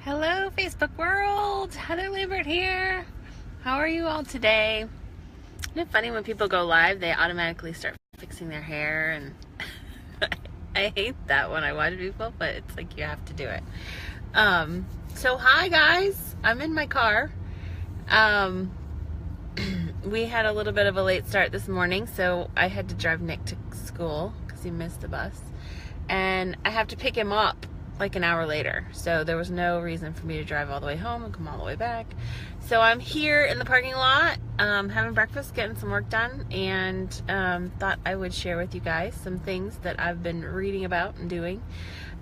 Hello, Facebook world. Heather Lambert here. How are you all today? Isn't it funny when people go live, they automatically start fixing their hair, and I hate that when I watch people, but it's like you have to do it. So hi guys, I'm in my car. We had a little bit of a late start this morning, so I had to drive Nick to school because he missed the bus, and I have to pick him up like an hour later, so there was no reason for me to drive all the way home and come all the way back. So I'm here in the parking lot, having breakfast, getting some work done, and thought I would share with you guys some things that I've been reading about and doing.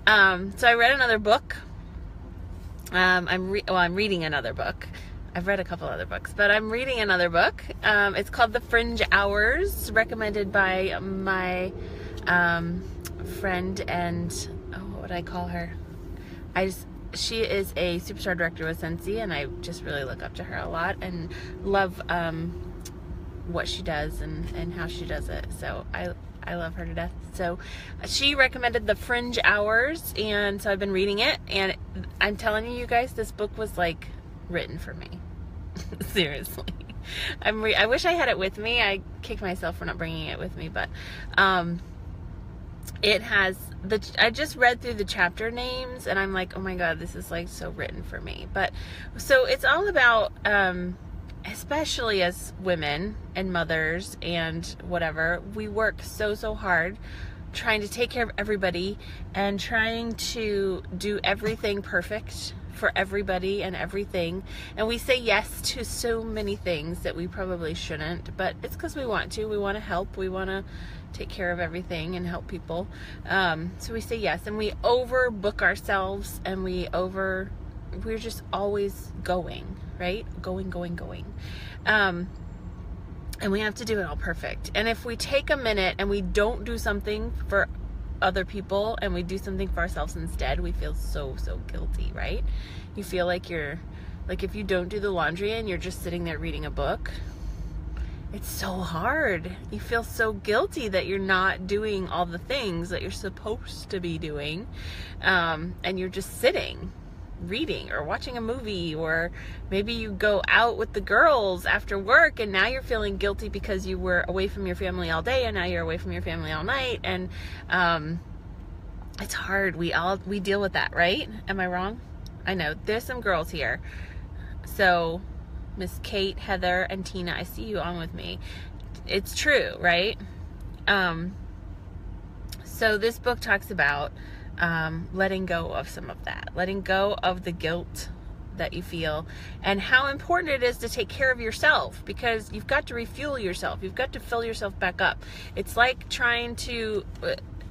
So I read another book. I'm reading another book. I've read a couple other books, but I'm reading another book. It's called The Fringe Hours, recommended by my friend and what would I call her? She is a superstar director with Scentsy, and I just really look up to her a lot and love what she does and how she does it. So I love her to death. So she recommended The Fringe Hours, and so I've been reading it, and I'm telling you guys, this book was like written for me. Seriously. I wish I had it with me. I kick myself for not bringing it with me, but it has I just read through the chapter names, and I'm like, oh my god, this is like so written for me. But so it's all about especially as women and mothers and whatever, we work so hard trying to take care of everybody and trying to do everything perfect for everybody and everything, and we say yes to so many things that we probably shouldn't, but it's because we want to help, we want to take care of everything and help people, so we say yes, and we overbook ourselves, and we're just always going, right? Going. And we have to do it all perfect. And if we take a minute and we don't do something for other people and we do something for ourselves instead, we feel so guilty, right? You feel like if you don't do the laundry and you're just sitting there reading a book, it's so hard. You feel so guilty that you're not doing all the things that you're supposed to be doing, and you're just sitting reading or watching a movie, or maybe you go out with the girls after work and now you're feeling guilty because you were away from your family all day and now you're away from your family all night, and it's hard. We deal with that, right? Am I wrong? I know there's some girls here, so Miss Kate, Heather, and Tina, I see you on with me. It's true, right? So this book talks about letting go of some of that, letting go of the guilt that you feel, and how important it is to take care of yourself, because you've got to refuel yourself. You've got to fill yourself back up. It's like trying to,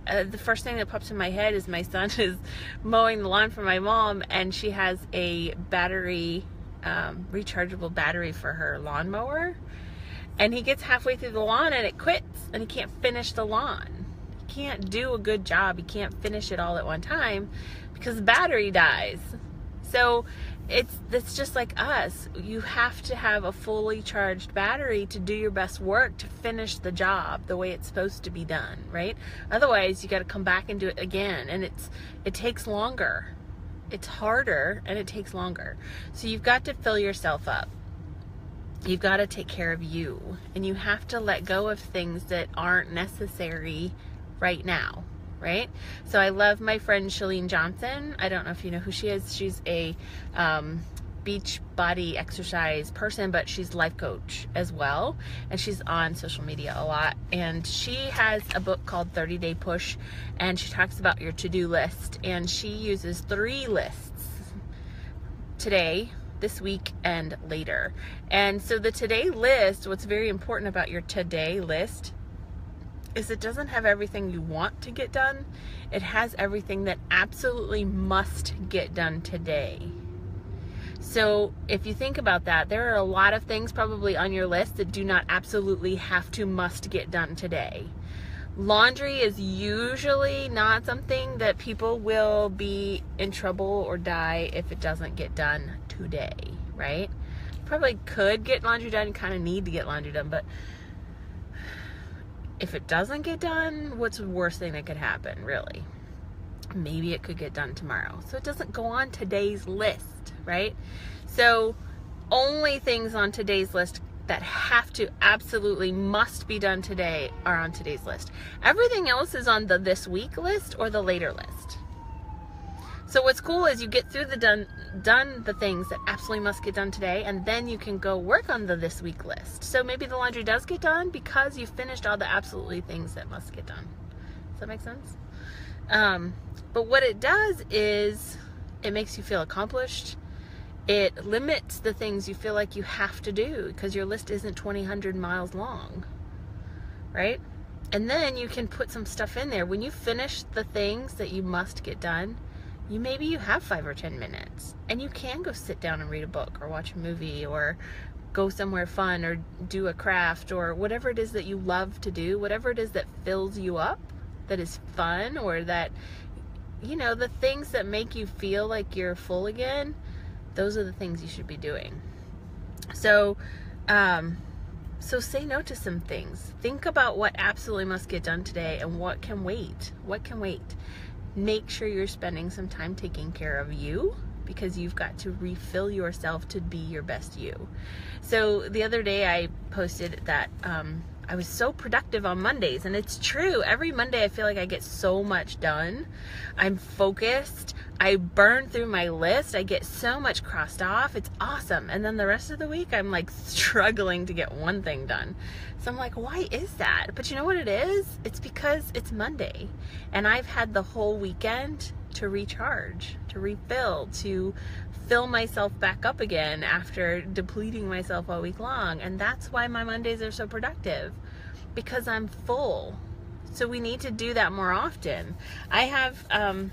the first thing that pops in my head is my son is mowing the lawn for my mom, and she has a battery, rechargeable battery for her lawnmower, and he gets halfway through the lawn and it quits, and he can't finish the lawn. Can't do a good job. You can't finish it all at one time because the battery dies. So it's just like us. You have to have a fully charged battery to do your best work, to finish the job the way it's supposed to be done, right? Otherwise, you got to come back and do it again, and it takes longer. It's harder and it takes longer. So you've got to fill yourself up. You've got to take care of you, and you have to let go of things that aren't necessary right now, right? So I love my friend Chalene Johnson. I don't know if you know who she is. She's a beach body exercise person, but she's a life coach as well, and she's on social media a lot, and she has a book called 30 Day Push, and she talks about your to-do list, and she uses 3 lists: today, this week, and later. And so the today list, what's very important about your today list is it doesn't have everything you want to get done. It has everything that absolutely must get done today. So if you think about that, there are a lot of things probably on your list that do not absolutely have to must get done today. Laundry is usually not something that people will be in trouble or die if it doesn't get done today, right? Probably could get laundry done, kind of need to get laundry done, but if it doesn't get done, what's the worst thing that could happen, really? maybe it could get done tomorrow. So it doesn't go on today's list, right? So only things on today's list that have to absolutely must be done today are on today's list. Everything else is on the this week list or the later list. So what's cool is you get through the done the things that absolutely must get done today, and then you can go work on the this week list. So maybe the laundry does get done because you finished all the absolutely things that must get done. Does that make sense? But what it does is it makes you feel accomplished. It limits the things you feel like you have to do because your list isn't 2,000 miles long, right? And then you can put some stuff in there. When you finish the things that you must get done, maybe you have 5 or 10 minutes and you can go sit down and read a book or watch a movie or go somewhere fun or do a craft or whatever it is that you love to do, whatever it is that fills you up, that is fun, or that, you know, the things that make you feel like you're full again, those are the things you should be doing. So say no to some things. Think about what absolutely must get done today and what can wait. What can wait? Make sure you're spending some time taking care of you, because you've got to refill yourself to be your best you. So the other day I posted that I was so productive on Mondays, and it's true. Every Monday I feel like I get so much done. I'm focused. I burn through my list. I get so much crossed off. It's awesome. And then the rest of the week I'm like struggling to get one thing done. So I'm like, why is that? But you know what it is? It's because it's Monday and I've had the whole weekend to recharge, to refill, to fill myself back up again after depleting myself all week long. And that's why my Mondays are so productive, because I'm full. So we need to do that more often. I have,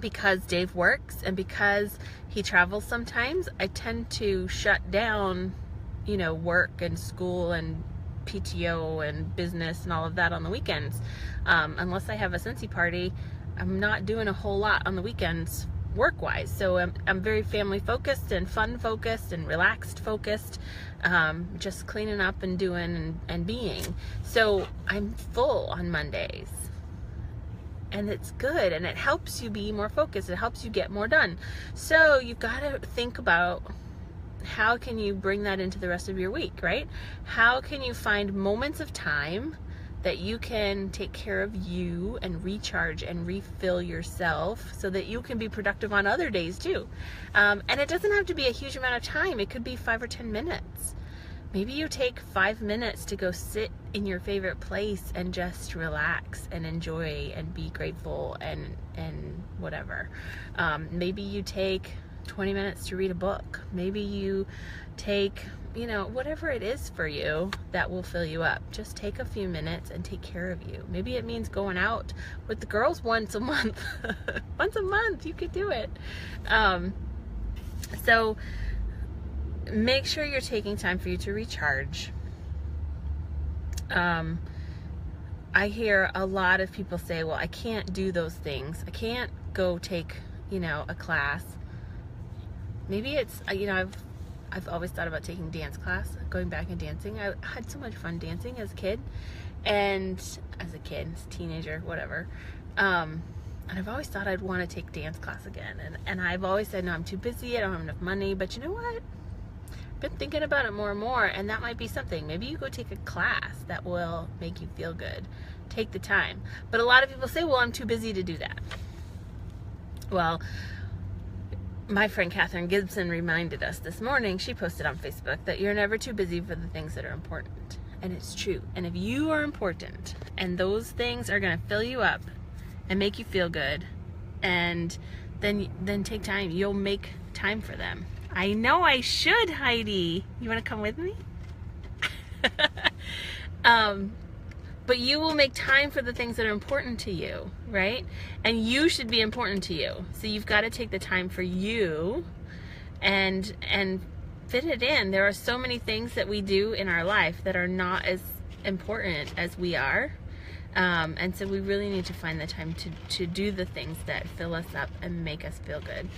because Dave works and because he travels sometimes, I tend to shut down, you know, work and school and PTO and business and all of that on the weekends. Unless I have a Scentsy party, I'm not doing a whole lot on the weekends work-wise. So I'm very family focused and fun focused and relaxed focused, just cleaning up and doing and being. So I'm full on Mondays, and it's good, and it helps you be more focused. It helps you get more done. So you've got to think about, how can you bring that into the rest of your week, right? How can you find moments of time that you can take care of you and recharge and refill yourself so that you can be productive on other days too? And it doesn't have to be a huge amount of time. It could be 5 or 10 minutes. Maybe you take 5 minutes to go sit in your favorite place and just relax and enjoy and be grateful and whatever. Maybe you take 20 minutes to read a book. Maybe you take, you know, whatever it is for you that will fill you up. Just take a few minutes and take care of you. Maybe it means going out with the girls once a month. Once a month, you could do it. So make sure you're taking time for you to recharge. I hear a lot of people say, well, I can't do those things. I can't go take, you know, a class. Maybe it's, you know, I've always thought about taking dance class, going back and dancing. I had so much fun dancing as a kid, as a teenager, whatever. And I've always thought I'd want to take dance class again. And I've always said, no, I'm too busy. I don't have enough money. But you know what? I've been thinking about it more and more, and that might be something. Maybe you go take a class that will make you feel good. Take the time. But a lot of people say, well, I'm too busy to do that. Well, my friend Catherine Gibson reminded us this morning, she posted on Facebook, that you're never too busy for the things that are important. And it's true. And if you are important and those things are going to fill you up and make you feel good, and then take time. You'll make time for them. I know I should, Heidi. You want to come with me? But you will make time for the things that are important to you, right? And you should be important to you. So you've got to take the time for you and fit it in. There are so many things that we do in our life that are not as important as we are. And so we really need to find the time to do the things that fill us up and make us feel good.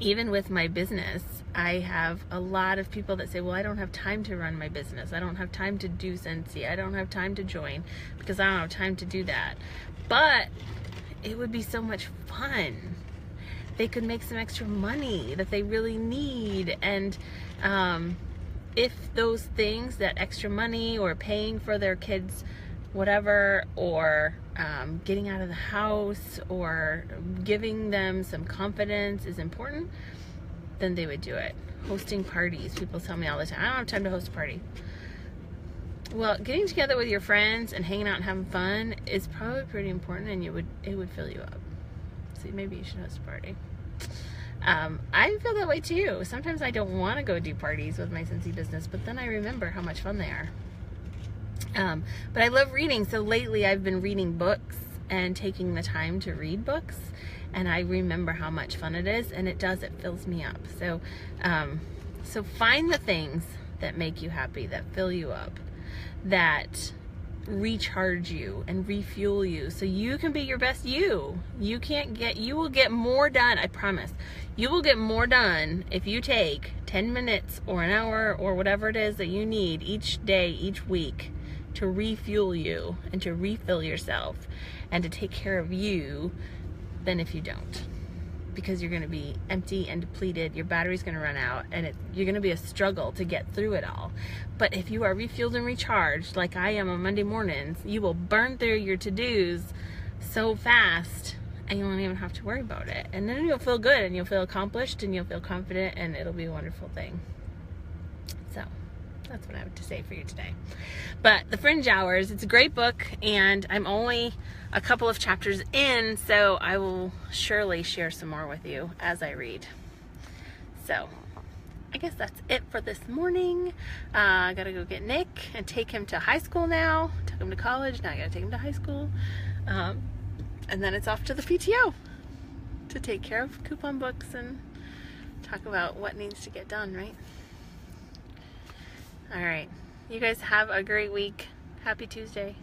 Even with my business, I have a lot of people that say, well, I don't have time to run my business. I don't have time to do Scentsy. I don't have time to join because I don't have time to do that. but it would be so much fun. They could make some extra money that they really need. And if those things, that extra money or paying for their kids whatever, or getting out of the house, or giving them some confidence is important, then they would do it. Hosting parties. People tell me all the time, I don't have time to host a party. Well, getting together with your friends and hanging out and having fun is probably pretty important, and it would fill you up. So maybe you should host a party. I feel that way too. Sometimes I don't want to go do parties with my Scentsy business, but then I remember how much fun they are. But I love reading, so lately I've been reading books and taking the time to read books, and I remember how much fun it is, and it fills me up. So, so find the things that make you happy, that fill you up, that recharge you and refuel you so you can be your best you. You will get more done, I promise. You will get more done if you take 10 minutes or an hour or whatever it is that you need each day, each week, to refuel you and to refill yourself and to take care of you, than if you don't. Because you're going to be empty and depleted, your battery's going to run out, and you're going to be a struggle to get through it all. But if you are refueled and recharged, like I am on Monday mornings, you will burn through your to-dos so fast, and you won't even have to worry about it. And then you'll feel good, and you'll feel accomplished, and you'll feel confident, and it'll be a wonderful thing. So that's what I have to say for you today. But The Fringe Hours, it's a great book, and I'm only a couple of chapters in, so I will surely share some more with you as I read. So I guess that's it for this morning. I gotta go get Nick and take him to high school now. Took him to college, now I gotta take him to high school. And then it's off to the PTO to take care of coupon books and talk about what needs to get done, right? All right, you guys have a great week. Happy Tuesday.